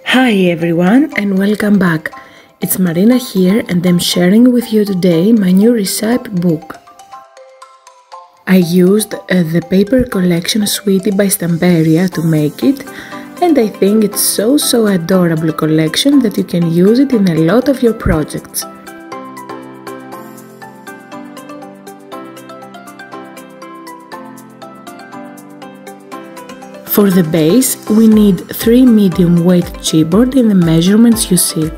Hi everyone and welcome back. It's Marina here and I'm sharing with you today my new recipebook. I used the paper collection Sweetie by Stamperia to make it, and I think it's so adorable collection that you can use it in a lot of your projects. For the base, we need 3 medium weight chipboard in the measurements you see.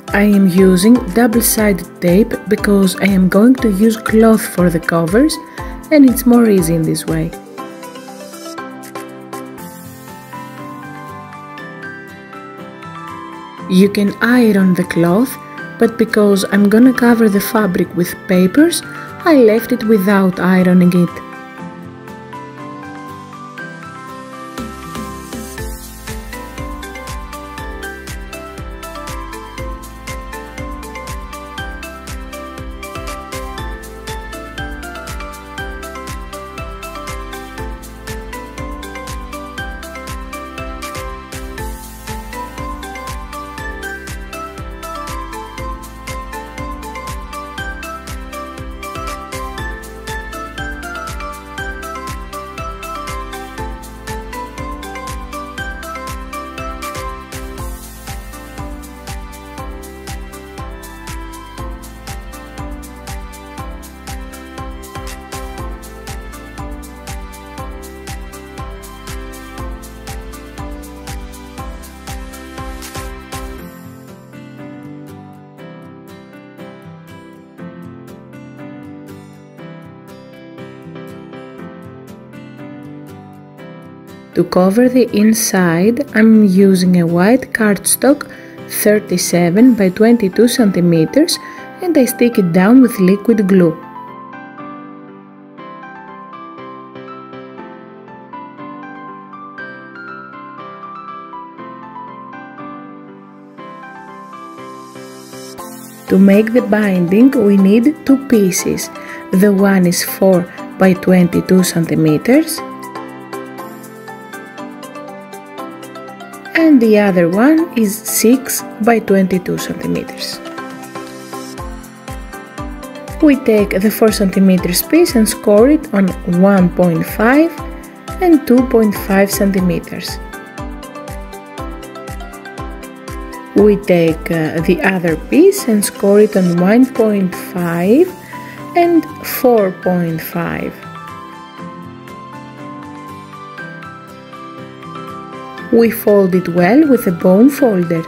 I am using double-sided tape because I am going to use cloth for the covers and it's more easy in this way. You can iron the cloth, but because I'm gonna cover the fabric with papers, I left it without ironing it. To cover the inside, I'm using a white cardstock 37 by 22 cm and I stick it down with liquid glue. To make the binding, we need 2 pieces. The one is 4 by 22 cm. And the other one is 6 by 22 centimeters. We take the 4 centimeters piece and score it on 1.5 and 2.5 centimeters. We take the other piece and score it on 1.5 and 4.5. We fold it well with a bone folder.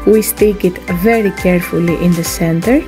We stick it very carefully in the center.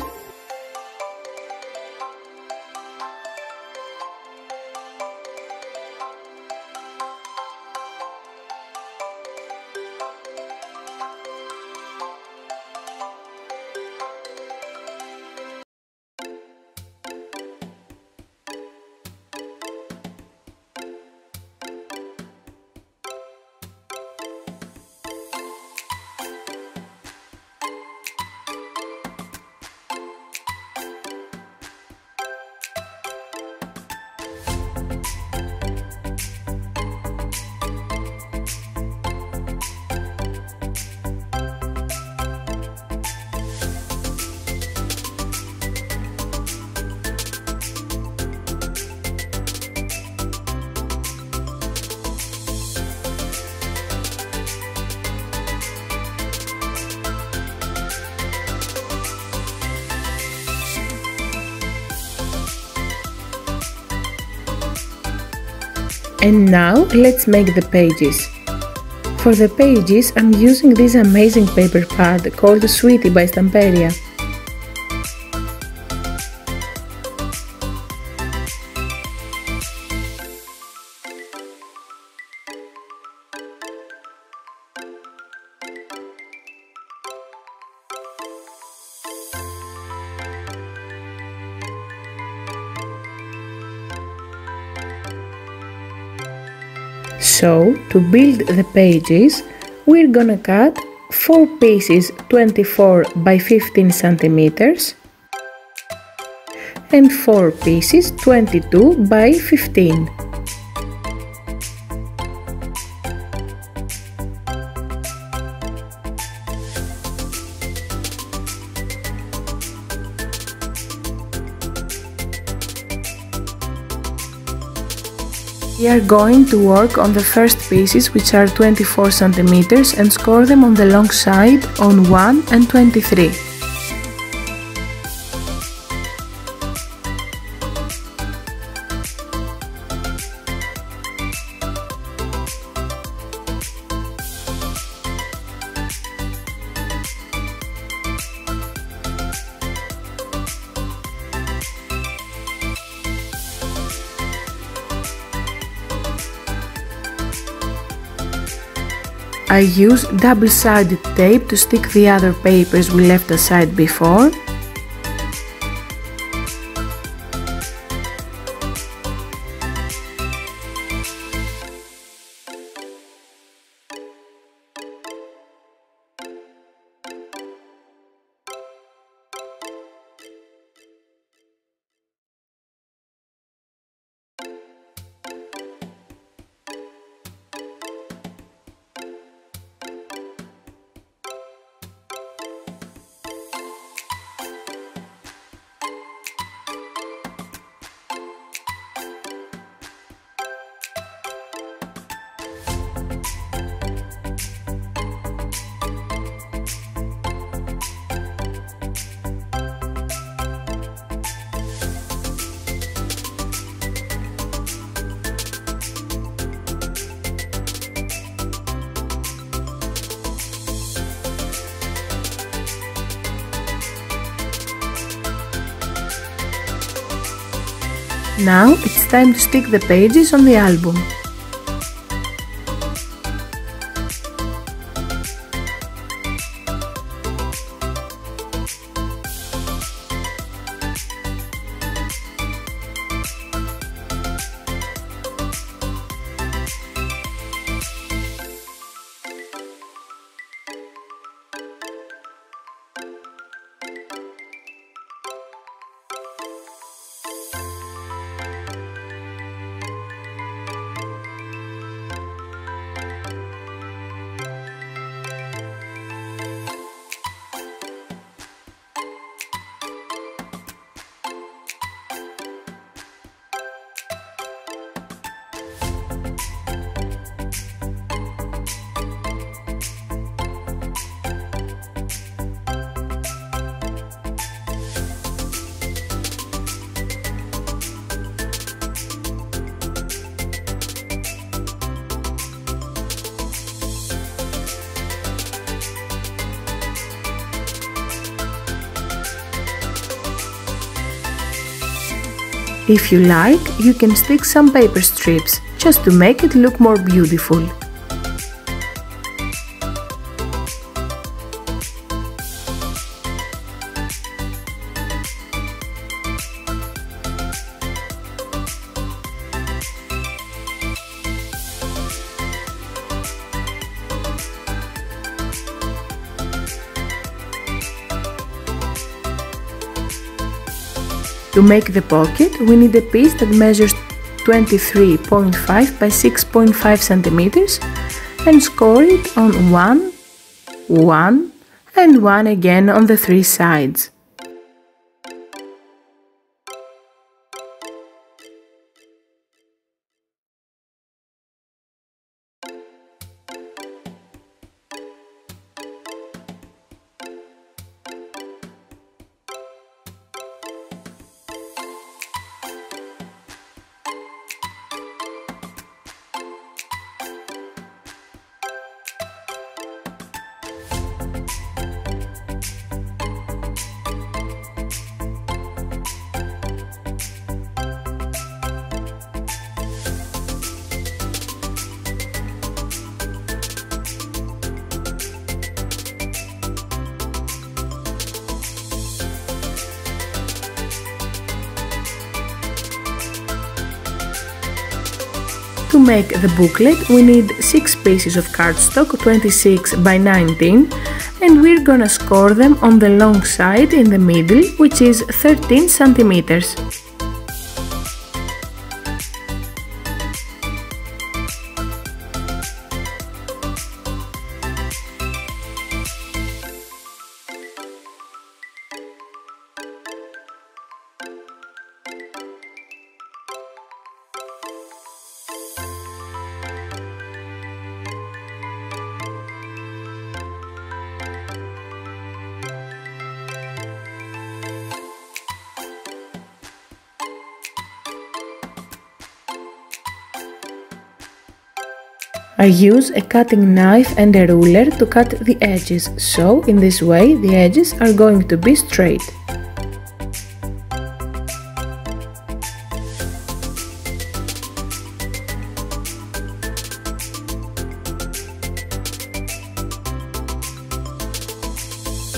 And now let's make the pages. For the pages I'm using this amazing paper pad called Sweetie by Stamperia. So, to build the pages, we're gonna cut 4 pieces 24 by 15 centimeters and 4 pieces 22 by 15. We are going to work on the first pieces, which are 24 centimeters, and score them on the long side on 1 and 23. I use double-sided tape to stick the other papers we left aside before. Now it's time to stick the pages on the album. If you like, you can stick some paper strips, just to make it look more beautiful. To make the pocket, we need a piece that measures 23.5 by 6.5 centimeters and score it on 1, 1 and 1 again on the 3 sides. To make the booklet we need 6 pieces of cardstock 26 by 19 and we're gonna score them on the long side in the middle, which is 13 centimeters. I use a cutting knife and a ruler to cut the edges, so in this way the edges are going to be straight.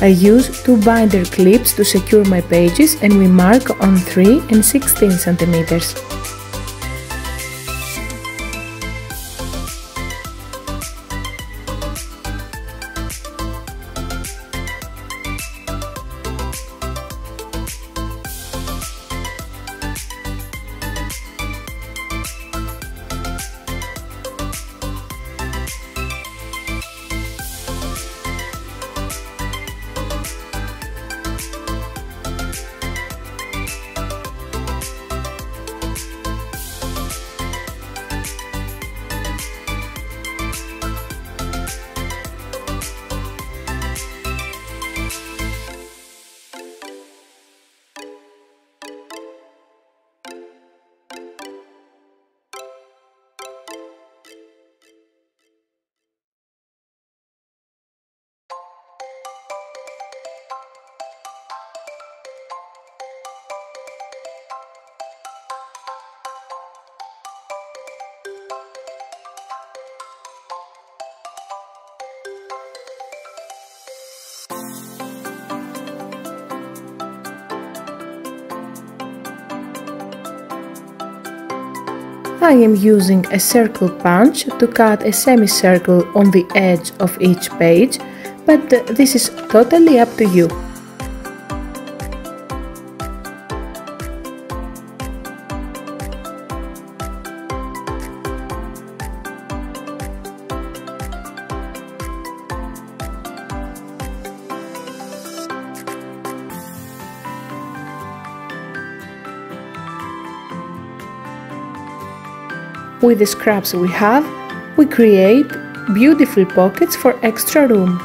I use 2 binder clips to secure my pages and we mark on 3 and 16 centimeters. I am using a circle punch to cut a semicircle on the edge of each page, but this is totally up to you. With the scraps we have, we create beautiful pockets for extra room.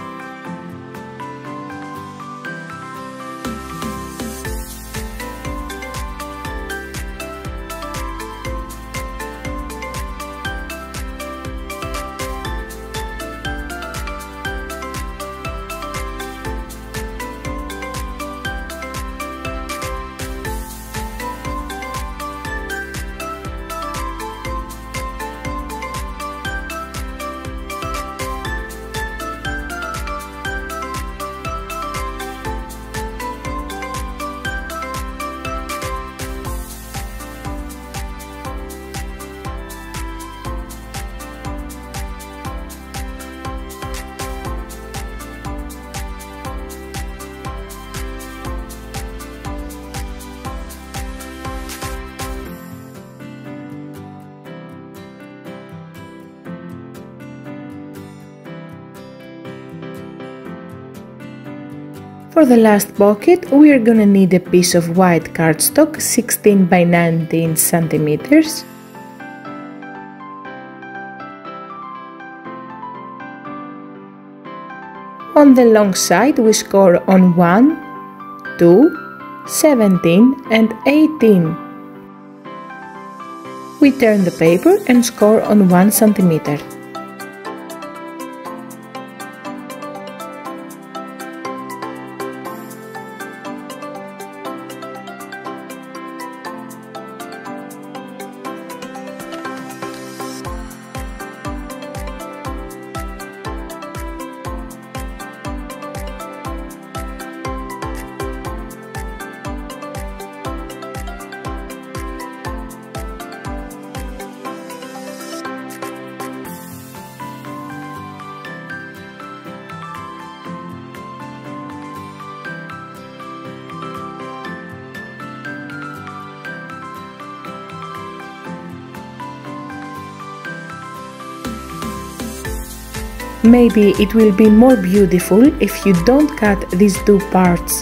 For the last pocket, we are gonna need a piece of white cardstock 16 by 19 centimeters. On the long side we score on 1, 2, 17 and 18. We turn the paper and score on 1 centimeter. Maybe it will be more beautiful if you don't cut these two parts.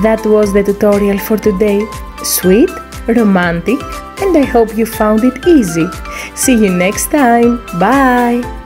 That was the tutorial for today. Sweet, romantic, and I hope you found it easy. See you next time. Bye!